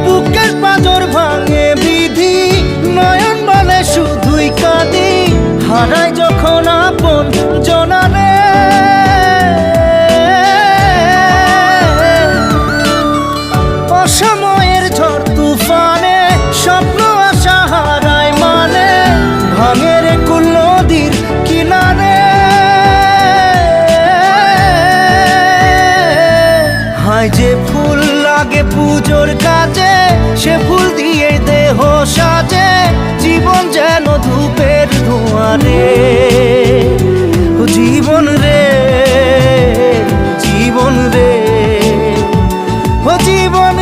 বুকের পাঁজর ভাঙে বিধি, নয়ন বলে শুধুই কাঁদি, হারাই যখন আপন জনারে। অসময়ের ঝড় তুফানে স্বপ্ন আশা হারায় মানে, ভাঙে রে কুল নদীর কিনারে। হায় যে ফুল লাগে পুজোর কাজে, সে ফুল দিয়ে দেহ সাজে, জীবন যেন ধূপের ধোঁয়ারে। জীবন রে, জীবন রে, ও জীবন